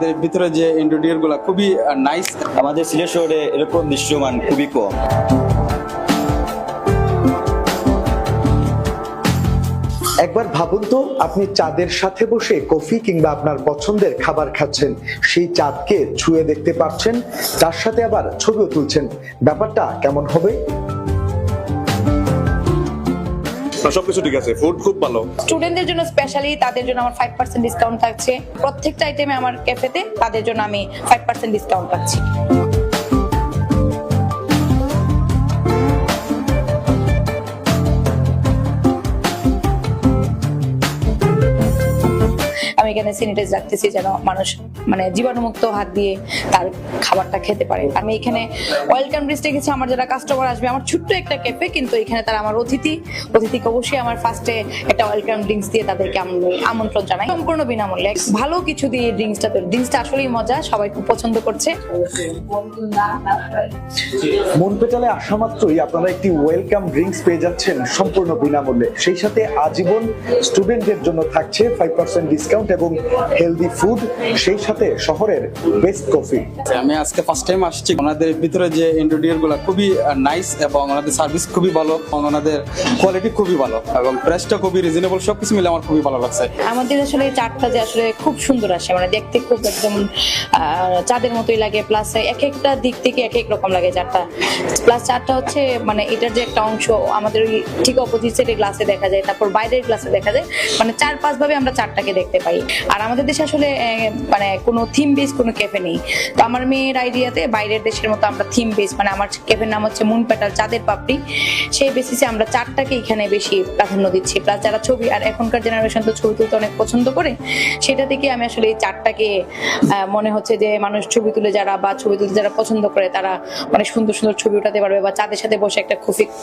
ওনাদের ভিতরে যে ইন্টেরিয়র গুলা খুবই নাইস। আমাদের সিলেট শহরে এরকম দৃশ্যমান খুবই কম। একবার ভাবুন তো, আপনি চাঁদের সাথে বসে কফি কিংবা আপনার পছন্দের খাবার খাচ্ছেন, সেই চাঁদকে ছুঁয়ে দেখতে পাচ্ছেন, তার সাথে আবার ছবিও তুলছেন। ব্যাপারটা কেমন হবে? সবকিছু ঠিক আছে, ফুড খুব ভালো। স্টুডেন্টদের জন্য স্পেশালি তাদের জন্য আমার 5% ডিসকাউন্ট থাকছে প্রত্যেকটা আইটেমে আমার ক্যাফেতে, তাদের জন্য আমি 5% ডিসকাউন্ট পাচ্ছি। আমি এখানে স্যানিটাইজ রাখতেছি যেন মানুষ মানে জীবাণুমুক্ত হাত দিয়ে তার খাবারটা খেতে পারে। আমি এখানে ওয়েলকাম ড্রিঙ্কস রেখেছি আমার যারা কাস্টমার আসবে। আমার ছোট্ট একটা ক্যাফে, কিন্তু এখানে তারা আমার অতিথিকে অবশ্যই আমার ফার্স্টে একটা ওয়েলকাম ড্রিঙ্কস দিয়ে তাদেরকে আমন্ত্রণ জানাই সম্পূর্ণ বিনামূল্যে। ভালো কিছু দিয়ে ড্রিঙ্কসটা আসলেই মজা, সবাই খুব পছন্দ করছে। মন পেটালে আসা মাত্রই আপনারা একটি ওয়েলকাম ড্রিঙ্কস পেয়ে যাচ্ছেন সম্পূর্ণ বিনামূল্যে। সেই সাথে আজীবন স্টুডেন্টদের জন্য থাকছে 5% ডিসকাউন্ট এবং হেলদি ফুড, সেই সাথে শহরের বেস্ট কফি। আমি আজকে ফার্স্ট টাইম আসছি। ওনাদের ভিতরে যে ইন্টেরিয়র গুলা খুবই নাইস এবং ওনাদের সার্ভিস খুবই ভালো এবং ওনাদের কোয়ালিটি খুবই ভালো এবং প্রাইসটা খুবই রিজনেবল। সবকিছু মিলে আমার খুবই ভালো লাগছে। আমাদের আসলে চাটটা যে আসলে খুব সুন্দর আসে, মানে দেখতে খুব একদম চাঁদের মতোই লাগে। প্লাস এক একটা দিক থেকে এক এক রকম লাগে চাটটা। প্লাস চাটটা হচ্ছে মানে এটার যে একটা অংশ আমাদের ওই ঠিক অপোজিট সাইডে গ্লাসে দেখা যায়, তারপর বাইরের গ্লাসে দেখা যায়, মানে 4-5 ভাবে আমরা চাটটাকে দেখতে পাই। আর আমাদের দেশে আসলে মানে কোনো থিম বেস কোনো ক্যাফে নেই। তো আমার মেয়ের আইডিয়াতে বাইরের দেশের মতো আমরা থিম বেস, মানে আমার ক্যাফের নাম হচ্ছে মুন পেটাল চাঁদের পাপড়ি, সেই বেসিসে আমরা চাটটাকে এখানে বেশি প্রাধান্য দিচ্ছি। প্লাস যারা ছবি, আর এখনকার জেনারেশন তো ছবি তুলতে অনেক পছন্দ করে, সেটা থেকে আমি আসলে এই চাটটাকে মনে হচ্ছে যে মানুষ ছবি তুলে যারা পছন্দ করে তারা অনেক সুন্দর সুন্দর ছবি উঠাতে পারবে, বা চাঁদের সাথে বসে একটা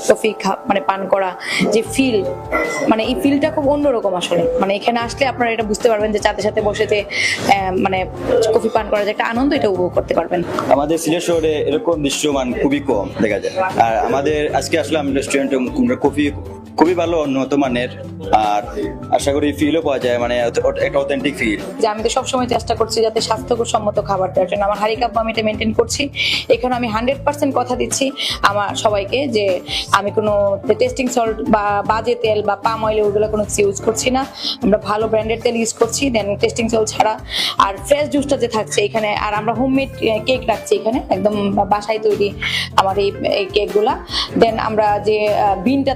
কফি মানে পান করা যে ফিল, মানে এই ফিলটা খুব অন্যরকম আসলে। মানে এখানে আসলে আপনারা এটা বুঝতে পারবেন যে চাঁদের সাথে বসে যে মানে কফি পান করার যে একটা আনন্দ, এটা উপভোগ করতে পারবেন। আমাদের সিলেট শহরে এরকম দৃশ্যমান খুবই কম দেখা যায়। আর আমাদের আজকে আসলাম রেস্টুরেন্টে, কফি খুবই ভালো, উন্নত মানের, আর আশা করি ফিলও পাওয়া যায়, মানে একটা অথেন্টিক ফিল। যে আমি তো সবসময় চেষ্টা করছি যাতে স্বাস্থ্যকর সম্মত খাবার দেওয়ার জন্য। আমার হারি কাপ আমি এটা মেনটেন করছি। এখানে আমি 100% কথা দিচ্ছি আমার সবাইকে যে আমি কোনো টেস্টিং সল্ট বা বাজে তেল বা পাম অয়েল ওগুলো কোনো ইউজ করছি না। আমরা ভালো ব্র্যান্ডের তেল ইউজ করছি, দেন টেস্টিং সল্ট ছাড়া। আর ফ্রেশ জুসটা যে থাকছে এখানে, আর আমরা হোমমেড কেক রাখছি এখানে, একদম বাসায় তৈরি আমার এই কেকগুলা। দেন আমরা যে বিনটা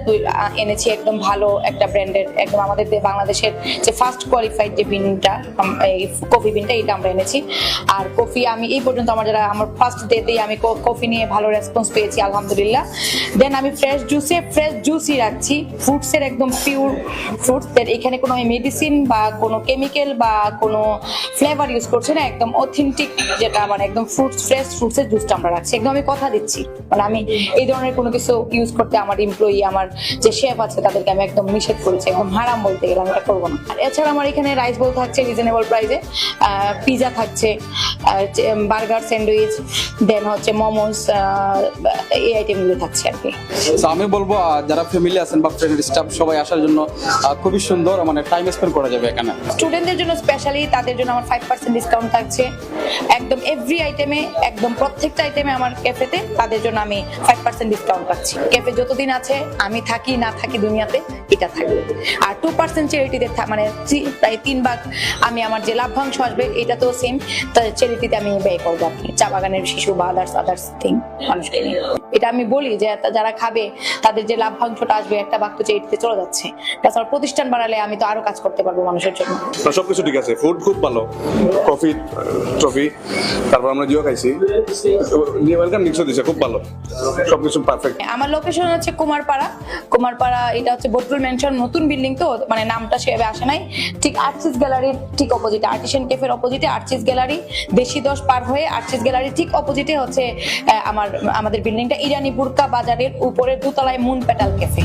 এনেছি একদম ভালো একটা ব্র্যান্ডের, একদম আমাদের বাংলাদেশের যে ফার্স্ট কোয়ালিফাইড যে বিনটা, এই কফি বিনটা, এটা আমরা এনেছি। আর কফি আমি এই পর্যন্ত আমার ফার্স্ট ডেতেই আমি কফি নিয়ে ভালো রেসপন্স পেয়েছি আলহামদুলিল্লাহ। দেন আমি ফ্রেশ জুসই রাখছি, ফ্রুটসের একদম পিওর ফ্রুটস। এখানে কোনো মেডিসিন বা কোনো কেমিক্যাল বা কোনো ফ্লেভার ইউজ করছি না, একদম অথেন্টিক যেটা মানে একদম ফ্রেশ ফ্রুটসের জুসটা আমরা রাখছি। একদম আমি কথা দিচ্ছি, মানে আমি এই ধরনের কোনো কিছু ইউজ করতে আমার এমপ্লয়ি, আমার যে শেফ আছে তাদেরকে আমি একদম নিষেধ করেছি, একদম হারাম বলতে গেলে আমি এটা করবো না। আর এছাড়া আমার এখানে রাইস বোল থাকছে রিজনেবল প্রাইসে, পিজা থাকছে, বার্গার, স্যান্ডউইচ, দেন হচ্ছে মোমোস, এই আইটেমগুলো থাকছে আর কি। আমি বলবো যারা ফ্যামিলি আছেন বা ফ্রেন্ড স্টাফ সবাই আসার জন্য খুবই সুন্দর, মানে টাইম স্পেন্ড করা যাবে এখানে। স্টুডেন্টদের জন্য স্পেশালি তাদের জন্য আমার 5% ডিসকাউন্ট থাকছে একদম এভরি আইটেমে, একদম প্রত্যেকটা আইটেমে আমার ক্যাফেতে, তাদের জন্য আমি 5% ডিসকাউন্ট পাচ্ছি। ক্যাফে যতদিন আছে আমি থাকি না থাকি দুনিয়াতে এটা থাকবে। আর 2% চ্যারিটিতে মানে প্রায় 3 ভাগ আমি আমার যে লাভ্যাংশ আসবে এটা তো সেম চ্যারিটিতে আমি ব্যয় করবো আর কি, চা বাগানের শিশু বা আদার্স থিং মানুষকে নিয়ে। এটা আমি বলি যে যারা খাবে তাদের যে লাভ্যাংশটা আসবে একটা ভাগ তো চ্যারিটিতে চলে যাচ্ছে। তাছাড়া প্রতিষ্ঠান বাড়ালে আমি তো আরো কাজ করতে পারবো মানুষের জন্য। সবকিছু ঠিক আছে, ফুড খুব ভালো, কফি ট্রফি, তারপর আমরা জিও খাইছি, ওয়েলকাম ড্রিঙ্কসও দিছে, খুব ভালো, সবকিছু পারফেক্ট। আমার লোকেশন হচ্ছে কুমারপাড়া, এটা হচ্ছে বটরুল মেনশন, নতুন বিল্ডিং তো মানে নামটা সেভাবে আসে নাই। ঠিক আর্চিস গ্যালারির ঠিক অপোজিটে, আর্টিশিয়ান ক্যাফের অপোজিটে আর্চিস গ্যালারি, দেশি 10 পার হয়ে আর্চিস গ্যালারি ঠিক অপোজিটে হচ্ছে আমাদের বিল্ডিংটা। ইরানি বুরকা বাজারের উপরে দোতলায় মুন পেটাল ক্যাফে।